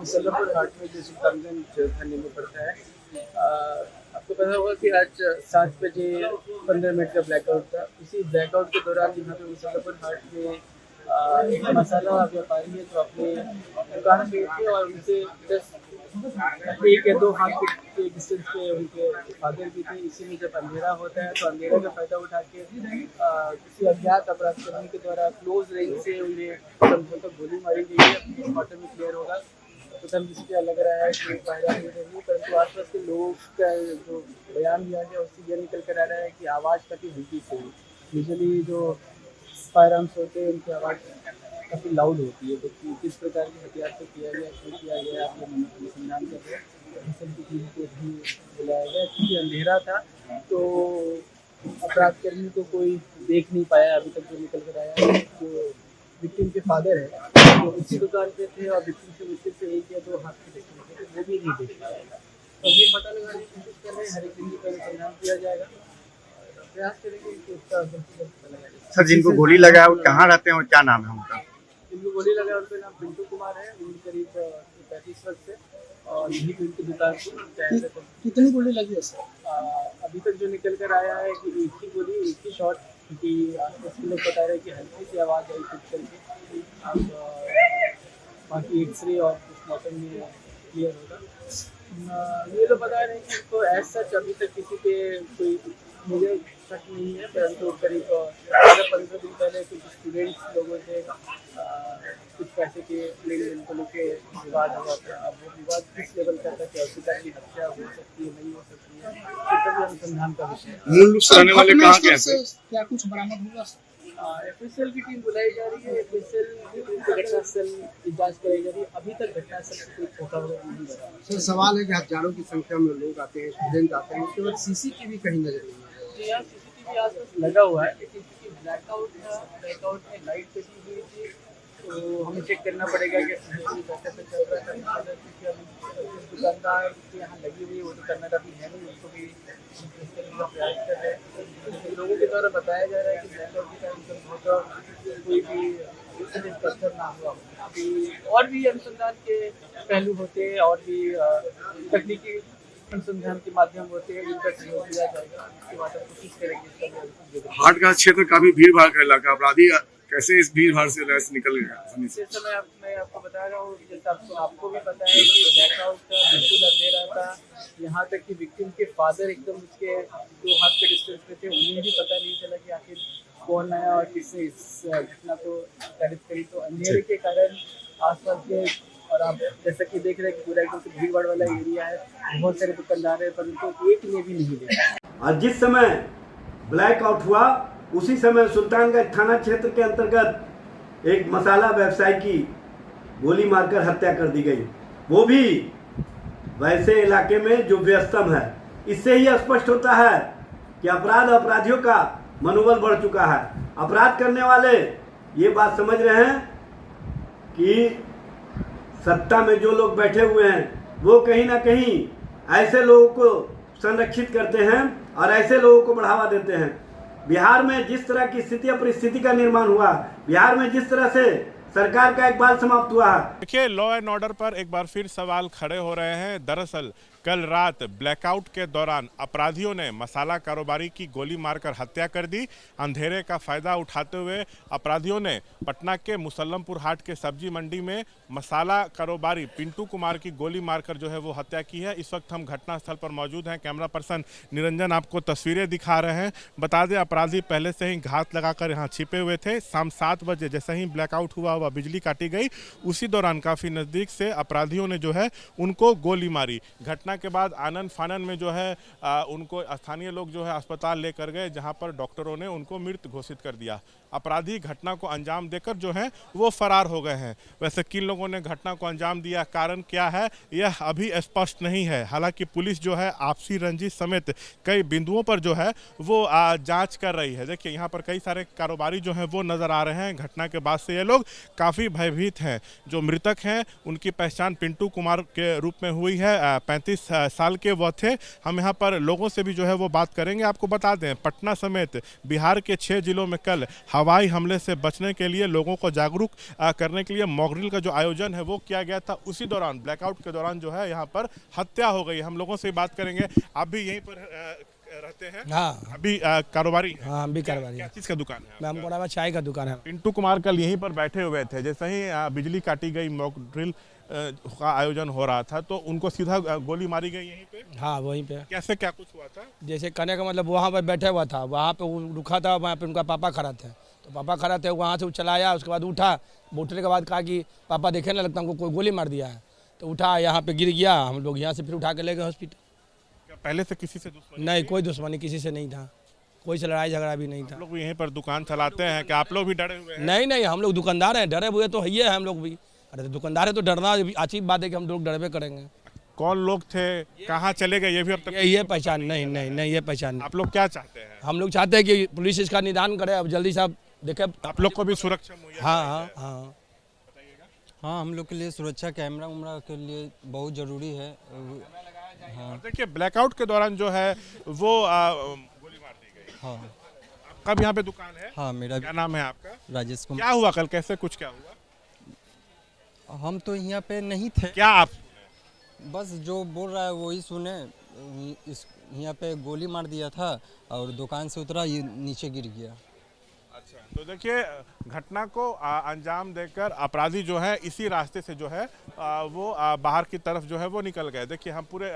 मुसल्लमपुर हाट में जो सुल्तानगंज थाने में पड़ता है। आपको पता होगा कि आज 7 बजे 15 मिनट का ब्लैकआउट था। उसी ब्लैकआउट के दौरान यहाँ पे मुसल्लमपुर हाट में एक मसाला व्यापारी है जो अपने दुकान पे थे और उनसे जस्ट 1 या 2 हाथ के डिस्टेंस पे उनके फादर भी थे। इसी में जब अंधेरा होता है तो अंधेरे का फ़ायदा उठा के किसी अज्ञात अपराधकर्मी के द्वारा क्लोज रेंज से उन्हें संभवतः गोली मारी गई है। पोस्टमार्टम में क्लियर होगा तो तब इसलिए लग रहा है कि फायदा नहीं रही, परंतु आसपास के लोगों का जो बयान दिया गया उससे यह निकल कर आ रहा है कि आवाज़ काफ़ी हल्की से हुई। यूजुअली जो फायर आर्म्स होते हैं उनकी आवाज़ काफ़ी लाउड होती है। तो किस प्रकार के हथियार से किया गया, क्यों किया गया, आप लोग अनुसंधान कर रहे हैं। सब की टीम को भी बुलाया गया क्योंकि अंधेरा था तो अपराधकर्मी को कोई देख नहीं पाया अभी तक। जो निकल कर आया है जो विक्टिम के फादर है तो उसी दुकान पे थे और विक्टिम से 1 या 2 हाथ के डिस्टेंस थे, वो भी नहीं देख पाया। तो अभी पता लगाने की कोशिश कर रहे हैं, हर एक बिंदु पर अनुसंधान किया जाएगा, प्रयास करेंगे कि उसका पता लगाया जाए। सर, जिनको गोली लगा है वो कहाँ रहते हैं और क्या नाम है उनका? जिनको गोली लगा है उनका नाम पिंटू कुमार है, उम्र करीब 35 वर्ष से और यही पे उनकी दुकान थी। कितनी गोली लगी है सर? अभी तक जो निकल कर आया है कि एक ही गोली, एक ही शॉट, क्योंकि आसपास के लोग बता रहे हैं कि हल्की सी आवाज़ आई कुछ करके। अब बाकी एक्सरे और पोस्टमार्टम में क्लियर होगा। ये लोग बता रहे हैं कि उनको एज सच अभी तक किसी पे कोई मुझे शक नहीं है, परंतु करीब 15 दिन पहले कुछ स्टूडेंट्स लोगों से कुछ पैसे के लेन देन को लेकर विवाद हुआ था। अब वो विवाद किस लेवल का था कि अस्पताल की हत्या हो सकती है, नहीं हो सकती है, तो भी अनुसंधान का विषय है। मूल रूप से रहने वाले कहाँ के हैं? क्या कुछ बरामद हुआ? एफएसएल की टीम बुलाई जा रही है, एफएसएल की टीम से घटनास्थल की जांच कराई जा रही है। अभी तक घटनास्थल से कोई ठोका हुआ नहीं लगा। सर, सवाल है कि हजारों की संख्या में लोग आते हैं, स्टूडेंट आते हैं, उसके बाद सीसीटीवी कहीं नजर नहीं आता। जी हाँ, सीसीटीवी आसपास लगा हुआ है, लेकिन क्योंकि ब्लैकआउट था, ब्लैकआउट में लाइट कटी हुई थी तो हमें चेक करना पड़ेगा कि सीसीटीवी कैसे से चल रहा है। क्योंकि अभी दुकानदार के यहाँ लगी हुई है, वो दुकानदार अभी है नहीं, उसको भी प्रयास कर रहे हैं। लोगों के द्वारा बताया जा रहा है कि ब्लैकआउट के टाइम पर बहुत कोई भी इंस्ट्रक्टर ना हुआ। अभी और भी अनुसंधान के पहलू होते हैं और भी तकनीकी अनुसंधान के माध्यम होते हैं, जिनका सहयोग दिया जाएगा। उसके बाद हम कोशिश करेंगे। हाट का क्षेत्र काफी भीड़ भाड़ का इलाका, अपराधी कैसे इस भीड़ भाड़ से निकल गए? इस समय मैं आपको बता रहा हूँ, जैसे आपको भी पता है कि ब्लैकआउट था, बिल्कुल अंधेरा था। यहाँ तक कि विक्टिम के फादर एकदम उसके 2 हाथ के डिस्टेंस पे थे, उन्हें भी पता नहीं चला कि आखिर कौन आया और किसने इस घटना को संचालित करी। तो अंधेरे के कारण आसपास के, और आप जैसा कि देख रहे हैं कि पूरा एकदम से भीड़ भाड़ वाला एरिया है, बहुत सारे दुकानदार है, परंतु एक ने भी नहीं देखा। और जिस समय ब्लैकआउट हुआ उसी समय सुल्तानगंज थाना क्षेत्र के अंतर्गत एक मसाला व्यवसायी की गोली मारकर हत्या कर दी गई, वो भी वैसे इलाके में जो व्यस्तम है। इससे ही स्पष्ट होता है कि अपराधियों का मनोबल बढ़ चुका है। अपराध करने वाले ये बात समझ रहे हैं कि सत्ता में जो लोग बैठे हुए हैं वो कहीं ना कहीं ऐसे लोगों को संरक्षित करते हैं और ऐसे लोगों को बढ़ावा देते हैं। बिहार में जिस तरह की स्थिति और परिस्थिति का निर्माण हुआ, बिहार में जिस तरह से सरकार का इकबाल समाप्त हुआ है। देखिए, लॉ एंड ऑर्डर पर एक बार फिर सवाल खड़े हो रहे हैं। दरअसल कल रात ब्लैकआउट के दौरान अपराधियों ने मसाला कारोबारी की गोली मारकर हत्या कर दी। अंधेरे का फायदा उठाते हुए अपराधियों ने पटना के मुसल्लमपुर हाट के सब्जी मंडी में मसाला कारोबारी पिंटू कुमार की गोली मारकर जो है वो हत्या की है। इस वक्त हम घटनास्थल पर मौजूद हैं। कैमरा पर्सन निरंजन आपको तस्वीरें दिखा रहे हैं। बता दें, अपराधी पहले से ही घात लगाकर यहाँ छिपे हुए थे। शाम 7 बजे जैसे ही ब्लैकआउट हुआ बिजली काटी गई, उसी दौरान काफ़ी नज़दीक से अपराधियों ने जो है उनको गोली मारी। घटना के बाद आनन फानन में जो है उनको स्थानीय लोग जो है अस्पताल लेकर गए, जहां पर डॉक्टरों ने उनको मृत घोषित कर दिया। अपराधी घटना को अंजाम देकर जो है वो फरार हो गए हैं। वैसे किन लोगों ने घटना को अंजाम दिया, कारण क्या है, यह अभी स्पष्ट नहीं है। हालांकि पुलिस जो है आपसी रंजिश समेत कई बिंदुओं पर जो है वो जांच कर रही है। देखिए, यहाँ पर कई सारे कारोबारी जो हैं वो नज़र आ रहे हैं। घटना के बाद से ये लोग काफ़ी भयभीत हैं। जो मृतक हैं उनकी पहचान पिंटू कुमार के रूप में हुई है। 35 साल के वो थे। हम यहाँ पर लोगों से भी जो है वो बात करेंगे। आपको बता दें, पटना समेत बिहार के 6 जिलों में कल हवाई हमले से बचने के लिए लोगों को जागरूक करने के लिए मॉक ड्रिल का जो आयोजन है वो किया गया था। उसी दौरान ब्लैकआउट के दौरान जो है यहाँ पर हत्या हो गई। हम लोगों से बात करेंगे। आप भी यहीं पर रहते हैं? हाँ, अभी कारोबारी हैं? हाँ, हम भी कारोबारी क्या हैं। चीज़ का दुकान है? मैम को चाय का दुकान है। पिंटू कुमार कल यहीं पर बैठे हुए थे। जैसे ही बिजली काटी गई, मॉक ड्रिल का आयोजन हो रहा था, तो उनको सीधा गोली मारी गई यहीं पे। हाँ, वहीं पे। कैसे क्या कुछ हुआ था? जैसे कहने का मतलब वहाँ पर बैठा हुआ था, वहाँ पे वो रुका था, वहाँ पे उनका पापा खड़ा थे, तो पापा खड़ा थे, वहाँ से वो चलाया। उसके बाद उठा, उठने के बाद कहा कि पापा देखे ना, लगता हमको कोई गोली मार दिया है। तो उठा, यहाँ पे गिर गया। हम लोग यहाँ से फिर उठा के ले गए हॉस्पिटल। क्या पहले से किसी से दुश्मनी? नहीं, कोई दुश्मनी किसी से नहीं था, कोई से लड़ाई झगड़ा भी नहीं था। आप लोग भी यहीं पर दुकान चलाते हैं कि आप लोग भी डरे हुए हैं? नहीं नहीं, हम लोग दुकानदार हैं, डरे हुए तो है ही है हम लोग भी। अरे तो दुकानदार है तो डरना अच्छी बात है कि हम लोग डरबे करेंगे। कौन लोग थे, कहाँ चले गए, ये भी अब तक ये पहचान नहीं, नहीं नहीं, ये पहचान नहीं। आप लोग क्या चाहते हैं? हम लोग चाहते हैं कि पुलिस इसका निदान करे, अब जल्दी से आप देखे। आप लोग को भी सुरक्षा मुहैया हाँ हाँ हाँ हाँ, हम लोग के लिए सुरक्षा कैमरा उमरा के लिए बहुत ज़रूरी है। और देखिए, ब्लैकआउट के दौरान जो है वो गोली मार दी गई। हाँ आपका भी यहाँ पे दुकान है? हाँ, मेरा क्या नाम है आपका? राजेश कुमार। क्या हुआ कल, कैसे कुछ क्या हुआ? हम तो यहाँ पे नहीं थे, क्या आप? बस जो बोल रहा है वही सुने। इस यहाँ पे गोली मार दिया था और दुकान से उतरा, ये नीचे गिर गया। अच्छा, तो देखिए, घटना को अंजाम देकर अपराधी जो है इसी रास्ते से जो है वो बाहर की तरफ जो है वो निकल गए। देखिए, हम पूरे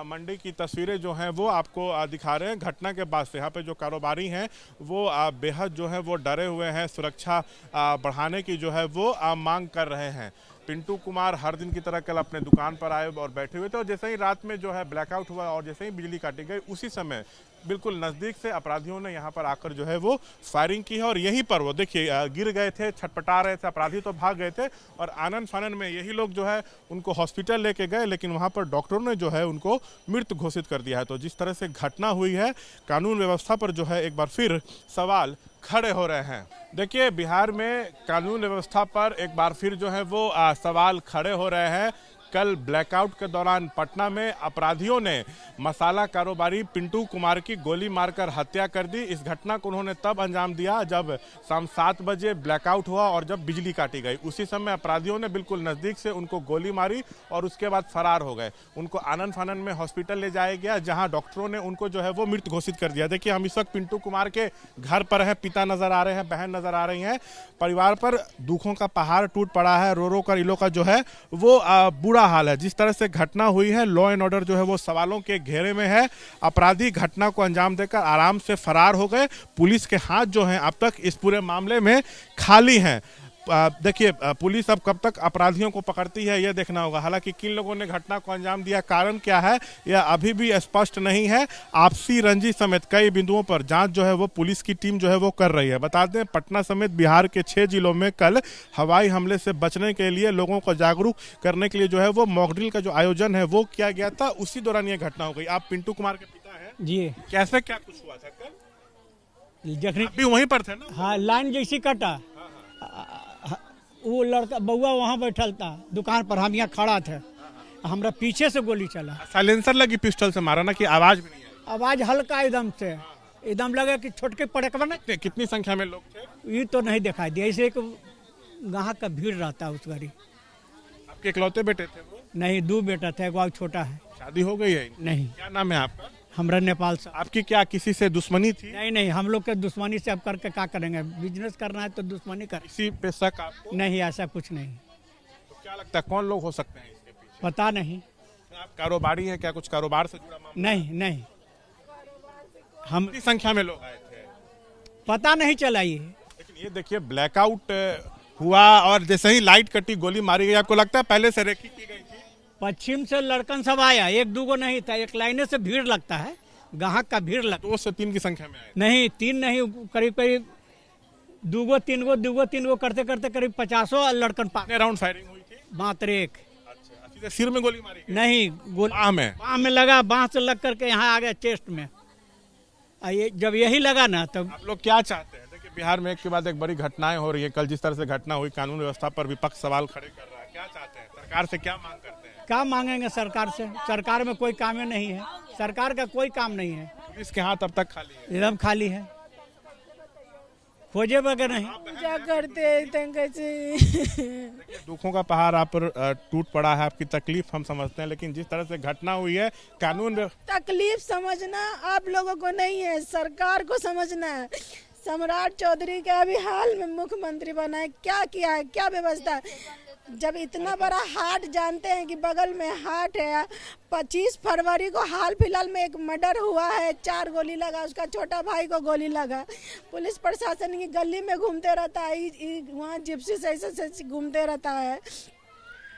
मंडी की तस्वीरें जो हैं वो आपको दिखा रहे हैं। घटना के बाद से यहाँ पे जो कारोबारी हैं वो बेहद जो है वो डरे हुए हैं। सुरक्षा बढ़ाने की जो है वो मांग कर रहे हैं। पिंटू कुमार हर दिन की तरह कल अपने दुकान पर आए और बैठे हुए थे, और जैसे ही रात में जो है ब्लैकआउट हुआ और जैसे ही बिजली काटी गई, उसी समय बिल्कुल नज़दीक से अपराधियों ने यहाँ पर आकर जो है वो फायरिंग की है। और यहीं पर वो देखिए गिर गए थे, छटपटा रहे थे। अपराधी तो भाग गए थे और आनन फानन में यही लोग जो है उनको हॉस्पिटल लेके गए, लेकिन वहाँ पर डॉक्टरों ने जो है उनको मृत घोषित कर दिया है। तो जिस तरह से घटना हुई है, कानून व्यवस्था पर जो है एक बार फिर सवाल खड़े हो रहे हैं। देखिए, बिहार में कानून व्यवस्था पर एक बार फिर जो है वो सवाल खड़े हो रहे हैं। कल ब्लैकआउट के दौरान पटना में अपराधियों ने मसाला कारोबारी पिंटू कुमार की गोली मारकर हत्या कर दी। इस घटना को उन्होंने तब अंजाम दिया जब शाम 7 बजे ब्लैकआउट हुआ और जब बिजली काटी गई। उसी समय अपराधियों ने बिल्कुल नज़दीक से उनको गोली मारी और उसके बाद फरार हो गए। उनको आनन फानन में हॉस्पिटल ले जाया गया, जहाँ डॉक्टरों ने उनको जो है वो मृत घोषित कर दिया। देखिए, हम इस वक्त पिंटू कुमार के घर पर हैं। पिता नजर आ रहे हैं, बहन नजर आ रही हैं। परिवार पर दुखों का पहाड़ टूट पड़ा है। रो रो कर इन लोगों का जो है वो बुरा हाल है। जिस तरह से घटना हुई है, लॉ एंड ऑर्डर जो है वो सवालों के घेरे में है। अपराधी घटना को अंजाम देकर आराम से फरार हो गए। पुलिस के हाथ जो हैं अब तक इस पूरे मामले में खाली हैं। देखिए, पुलिस अब कब तक अपराधियों को पकड़ती है ये देखना होगा। हालांकि किन लोगों ने घटना को अंजाम दिया, कारण क्या है, यह अभी भी स्पष्ट नहीं है। आपसी रंजिश समेत कई बिंदुओं पर जांच जो है वो पुलिस की टीम जो है वो कर रही है। बता दें, पटना समेत बिहार के 6 जिलों में कल हवाई हमले से बचने के लिए लोगों को जागरूक करने के लिए जो है वो मॉक ड्रिल का जो आयोजन है वो किया गया था। उसी दौरान ये घटना हो गई। आप पिंटू कुमार के पिता हैं जी। कैसे क्या कुछ हुआ था कल? जखनी आप भी वहीं पर थे ना? हाँ, लाइन जैसी कटा, वो लड़का बउआ वहाँ बैठल था दुकान पर, हम यहाँ खड़ा थे, हमरा पीछे से गोली चला। साइलेंसर लगी पिस्टल से मारा ना कि आवाज भी नहीं आई? आवाज हल्का एकदम से, एकदम लगा कि छोटके पड़कवा ना। कितनी संख्या में लोग थे? ये तो नहीं दिखाई दिया, ऐसे एक गाहक का भीड़ रहता है उस गाड़ी। आपके इकलौते बेटे थे वो? नहीं, 2 बेटा था, एक छोटा है। शादी हो गई है? नहीं। क्या नाम है आपका? हमरा नेपाल से। आपकी क्या किसी से दुश्मनी थी? नहीं नहीं, हम लोग के दुश्मनी से अब करके क्या करेंगे, बिजनेस करना है तो दुश्मनी कर। इसी पे शक आपको? नहीं, ऐसा कुछ नहीं। तो क्या लगता है कौन लोग हो सकते हैं इसके पीछे? पता नहीं। आप कारोबारी हैं, क्या कुछ कारोबार से जुड़ा मामला? नहीं नहीं, हम कितनी संख्या में लोग आए थे? पता नहीं चला ये। लेकिन ये देखिए, ब्लैकआउट हुआ और जैसे ही लाइट कटी गोली मारी गई। आपको लगता है पहले से रेकी की गई थी? पश्चिम से लड़कन सब आया, 1-2 नहीं था, एक लाइने से भीड़ लगता है, ग्राहक का भीड़ लगता 2 से 3 की संख्या में आए? नहीं, 3 नहीं, करीब करीब 2-3 गो करते करते करीब 50 लड़कन कितने राउंड फायरिंग हुई थी? मात्र एक। अच्छा, सीधे सिर में गोली मारी गई? नहीं, बाह में? बाह में लगा, बाह से लग करके यहाँ आ गया चेस्ट में। ये जब यही लगा ना तब। आप लोग क्या चाहते हैं? देखिए, बिहार में एक के बाद एक बड़ी घटनाएं हो रही है। कल जिस तरह से घटना हुई, कानून व्यवस्था पर विपक्ष सवाल खड़े कर रहा है। क्या चाहते हैं? सरकार से क्या मांग करते हैं? क्या मांगेंगे सरकार से? सरकार में कोई काम नहीं है, सरकार का कोई काम नहीं है, पुलिस के हाथ अब तक खाली है? एकदम खाली है। खोजे बगैर नहीं। क्या करते हैं कैसे। दुखों का पहाड़ आप पर टूट पड़ा है, आपकी तकलीफ हम समझते हैं, लेकिन जिस तरह से घटना हुई है कानून तकलीफ समझना आप लोगों को नहीं है, सरकार को समझना है। सम्राट चौधरी का अभी हाल में मुख्यमंत्री बना है, क्या किया है, क्या व्यवस्था है। जब इतना बड़ा हाट, जानते हैं कि बगल में हाट है, 25 फरवरी को हाल फिलहाल में एक मर्डर हुआ है, 4 गोली लगा, उसका छोटा भाई को गोली लगा। पुलिस प्रशासन की गली में घूमते रहता है, वहाँ जिप्सी से ऐसे घूमते रहता है,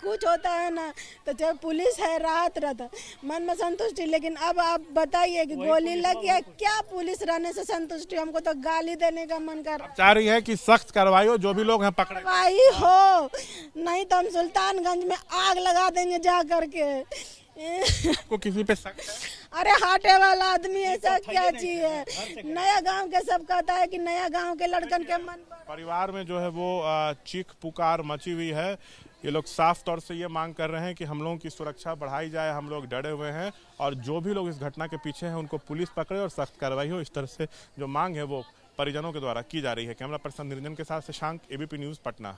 कुछ होता है ना, तो जब पुलिस है राहत रहता, मन में संतुष्टि। लेकिन अब आप बताइए कि गोली लग गया, क्या पुलिस रहने से संतुष्टि, हमको तो गाली देने का मन कर रहा। चाह रही है कि सख्त कार्रवाई हो, जो भी लोग हैं पकड़े कार्रवाई हो, नहीं तो हम सुल्तानगंज में आग लगा देंगे जा करके। को किसी पे शक है? अरे हाटे वाला आदमी ऐसा क्या चीज है। नया गांव के सब कहता है कि नया गांव के लड़कन के मन परिवार में जो है वो चीख पुकार मची हुई है। ये लोग साफ तौर से ये मांग कर रहे हैं कि हम लोगों की सुरक्षा बढ़ाई जाए, हम लोग डरे हुए हैं और जो भी लोग इस घटना के पीछे हैं उनको पुलिस पकड़े और सख्त कार्रवाई हो। इस तरह से जो मांग है वो परिजनों के द्वारा की जा रही है। कैमरा पर्सन निरंजन के साथ शशांक, एबीपी न्यूज़, पटना।